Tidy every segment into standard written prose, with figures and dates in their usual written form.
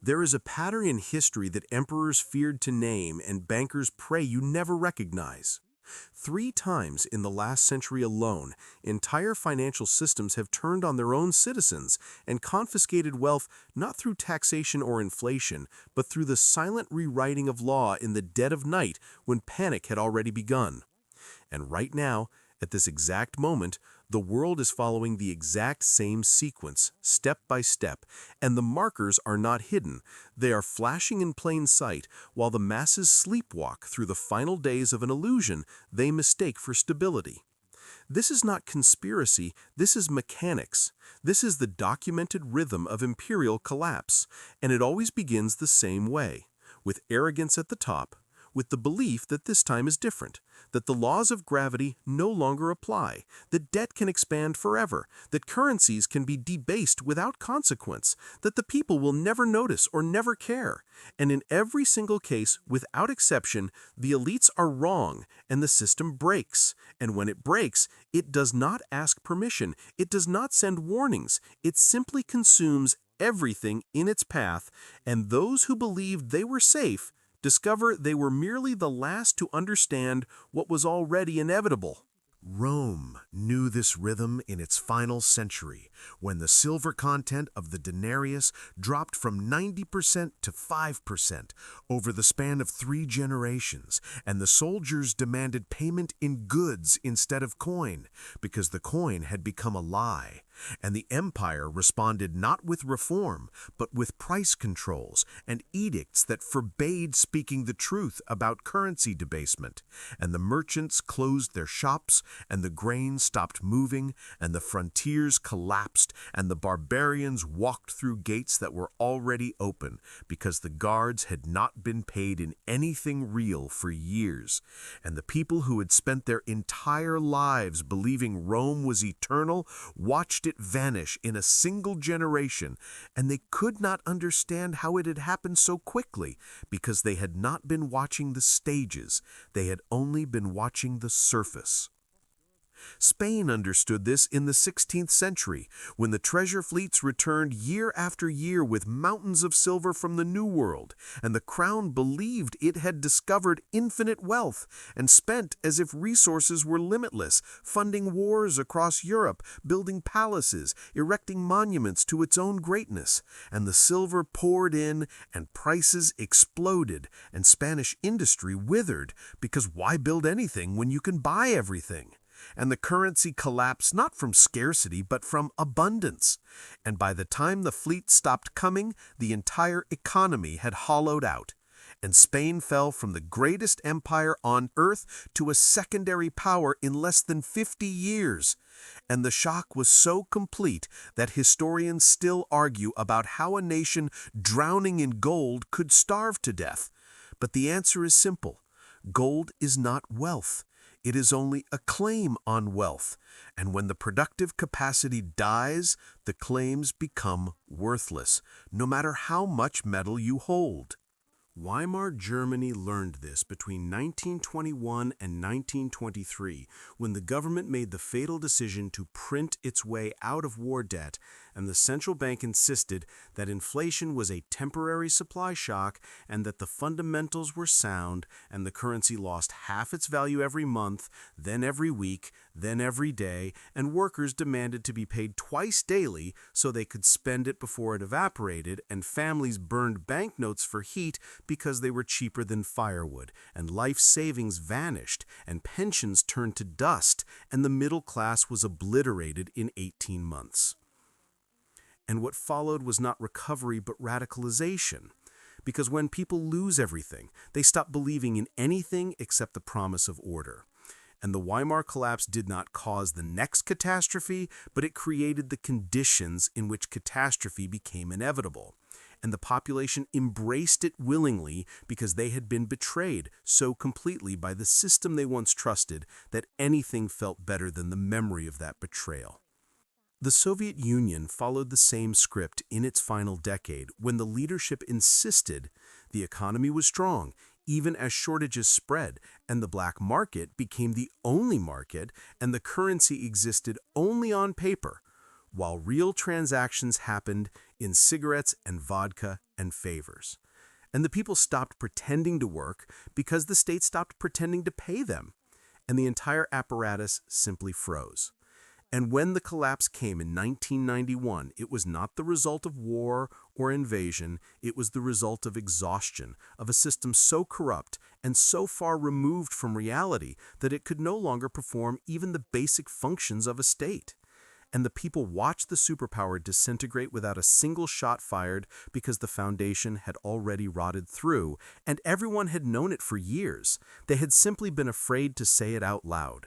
There is a pattern in history that emperors feared to name and bankers pray you never recognize. 3 times in the last century alone, entire financial systems have turned on their own citizens and confiscated wealth not through taxation or inflation, but through the silent rewriting of law in the dead of night when panic had already begun. And right now, at this exact moment, the world is following the exact same sequence, step by step, and the markers are not hidden. They are flashing in plain sight, while the masses sleepwalk through the final days of an illusion they mistake for stability. This is not conspiracy, this is mechanics. This is the documented rhythm of imperial collapse, and it always begins the same way, with arrogance at the top, with the belief that this time is different, that the laws of gravity no longer apply, that debt can expand forever, that currencies can be debased without consequence, that the people will never notice or never care. And in every single case, without exception, the elites are wrong and the system breaks. And when it breaks, it does not ask permission, it does not send warnings, it simply consumes everything in its path, and those who believed they were safe discover they were merely the last to understand what was already inevitable. Rome knew this rhythm in its final century, when the silver content of the denarius dropped from 90% to 5% over the span of 3 generations, and the soldiers demanded payment in goods instead of coin, because the coin had become a lie. And the empire responded not with reform, but with price controls and edicts that forbade speaking the truth about currency debasement. And the merchants closed their shops, and the grain stopped moving, and the frontiers collapsed, and the barbarians walked through gates that were already open, because the guards had not been paid in anything real for years. And the people who had spent their entire lives believing Rome was eternal watched it vanish in a single generation, and they could not understand how it had happened so quickly, because they had not been watching the stages, they had only been watching the surface. Spain understood this in the 16th century, when the treasure fleets returned year after year with mountains of silver from the New World, and the crown believed it had discovered infinite wealth and spent as if resources were limitless, funding wars across Europe, building palaces, erecting monuments to its own greatness. And the silver poured in, and prices exploded, and Spanish industry withered, because why build anything when you can buy everything? And the currency collapsed not from scarcity but from abundance. And by the time the fleet stopped coming, the entire economy had hollowed out. And Spain fell from the greatest empire on earth to a secondary power in less than 50 years. And the shock was so complete that historians still argue about how a nation drowning in gold could starve to death. But the answer is simple. Gold is not wealth. It is only a claim on wealth, and when the productive capacity dies, the claims become worthless, no matter how much metal you hold. Weimar Germany learned this between 1921 and 1923, when the government made the fatal decision to print its way out of war debt, and the central bank insisted that inflation was a temporary supply shock and that the fundamentals were sound, and the currency lost half its value every month, then every week, then every day, and workers demanded to be paid twice daily so they could spend it before it evaporated, and families burned banknotes for heat because they were cheaper than firewood, and life savings vanished, and pensions turned to dust, and the middle class was obliterated in 18 months. And what followed was not recovery but radicalization. Because when people lose everything, they stop believing in anything except the promise of order. And the Weimar collapse did not cause the next catastrophe, but it created the conditions in which catastrophe became inevitable. And the population embraced it willingly because they had been betrayed so completely by the system they once trusted that anything felt better than the memory of that betrayal. The Soviet Union followed the same script in its final decade when the leadership insisted the economy was strong, even as shortages spread, and the black market became the only market, and the currency existed only on paper, while real transactions happened in cigarettes and vodka and favors. And the people stopped pretending to work because the state stopped pretending to pay them, and the entire apparatus simply froze. And when the collapse came in 1991, it was not the result of war or invasion, it was the result of exhaustion, of a system so corrupt and so far removed from reality that it could no longer perform even the basic functions of a state. And the people watched the superpower disintegrate without a single shot fired because the foundation had already rotted through, and everyone had known it for years. They had simply been afraid to say it out loud.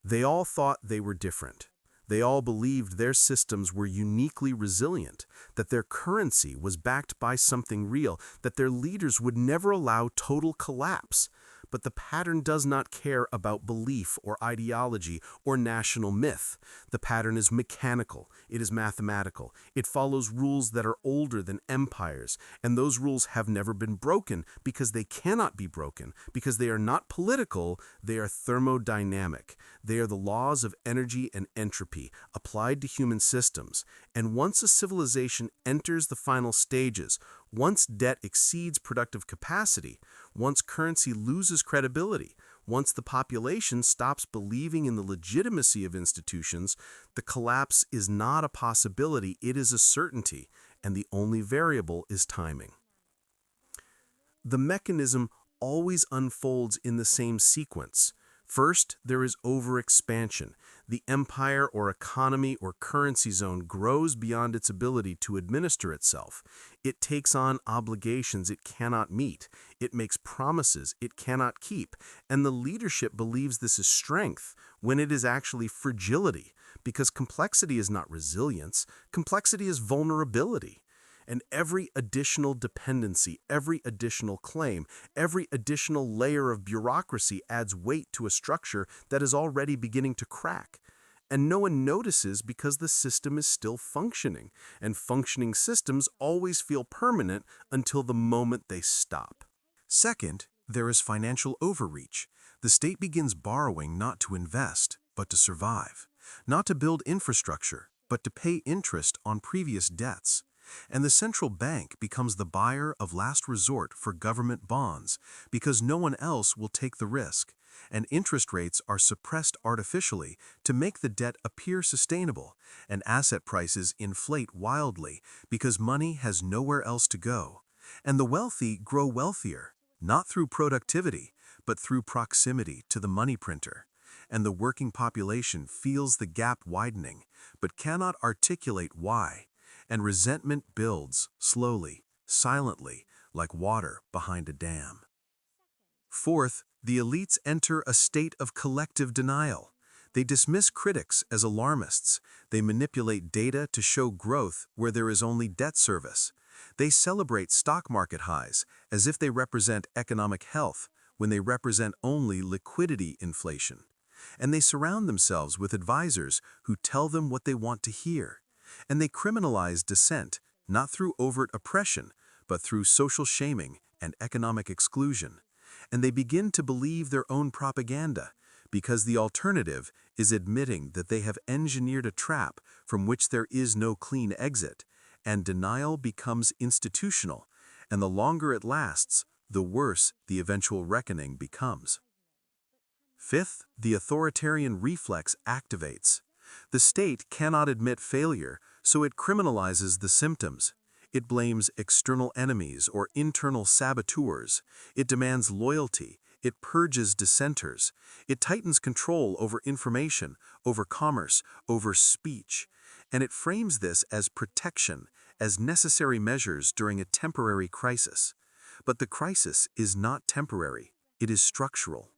They all thought they were different. They all believed their systems were uniquely resilient, that their currency was backed by something real, that their leaders would never allow total collapse. But the pattern does not care about belief or ideology or national myth. The pattern is mechanical, it is mathematical, it follows rules that are older than empires, and those rules have never been broken because they cannot be broken, because they are not political, they are thermodynamic. They are the laws of energy and entropy applied to human systems, and once a civilization enters the final stages, once debt exceeds productive capacity, once currency loses credibility, once the population stops believing in the legitimacy of institutions, the collapse is not a possibility, it is a certainty, and the only variable is timing. The mechanism always unfolds in the same sequence. First, there is overexpansion. The empire or economy or currency zone grows beyond its ability to administer itself. It takes on obligations it cannot meet. It makes promises it cannot keep. And the leadership believes this is strength when it is actually fragility, because complexity is not resilience. Complexity is vulnerability. And every additional dependency, every additional claim, every additional layer of bureaucracy adds weight to a structure that is already beginning to crack. And no one notices because the system is still functioning, and functioning systems always feel permanent until the moment they stop. Second, there is financial overreach. The state begins borrowing not to invest, but to survive, not to build infrastructure, but to pay interest on previous debts. And the central bank becomes the buyer of last resort for government bonds because no one else will take the risk, and interest rates are suppressed artificially to make the debt appear sustainable, and asset prices inflate wildly because money has nowhere else to go. And the wealthy grow wealthier, not through productivity, but through proximity to the money printer. And the working population feels the gap widening, but cannot articulate why. And resentment builds, slowly, silently, like water behind a dam. Fourth, the elites enter a state of collective denial. They dismiss critics as alarmists. They manipulate data to show growth where there is only debt service. They celebrate stock market highs as if they represent economic health when they represent only liquidity inflation. And they surround themselves with advisors who tell them what they want to hear. And they criminalize dissent, not through overt oppression, but through social shaming and economic exclusion. And they begin to believe their own propaganda, because the alternative is admitting that they have engineered a trap from which there is no clean exit, and denial becomes institutional, and the longer it lasts, the worse the eventual reckoning becomes. Fifth, the authoritarian reflex activates. The state cannot admit failure, so it criminalizes the symptoms. It blames external enemies or internal saboteurs. It demands loyalty. It purges dissenters. It tightens control over information, over commerce, over speech. And it frames this as protection, as necessary measures during a temporary crisis. But the crisis is not temporary. It is structural.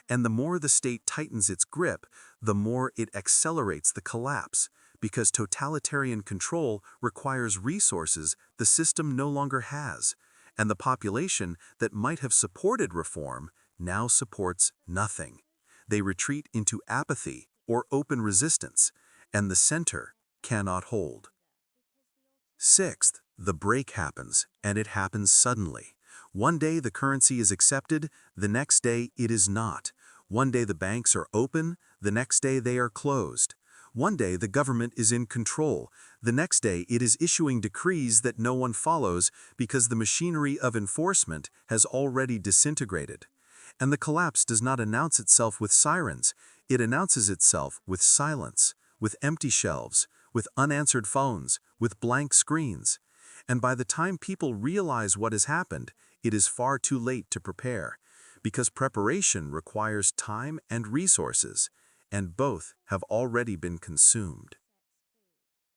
And the more the state tightens its grip, the more it accelerates the collapse, because totalitarian control requires resources the system no longer has, and the population that might have supported reform now supports nothing. They retreat into apathy or open resistance, and the center cannot hold. Sixth, the break happens, and it happens suddenly. One day the currency is accepted, the next day it is not. One day the banks are open, the next day they are closed. One day the government is in control, the next day it is issuing decrees that no one follows because the machinery of enforcement has already disintegrated. And the collapse does not announce itself with sirens, it announces itself with silence, with empty shelves, with unanswered phones, with blank screens. And by the time people realize what has happened, it is far too late to prepare, because preparation requires time and resources, and both have already been consumed.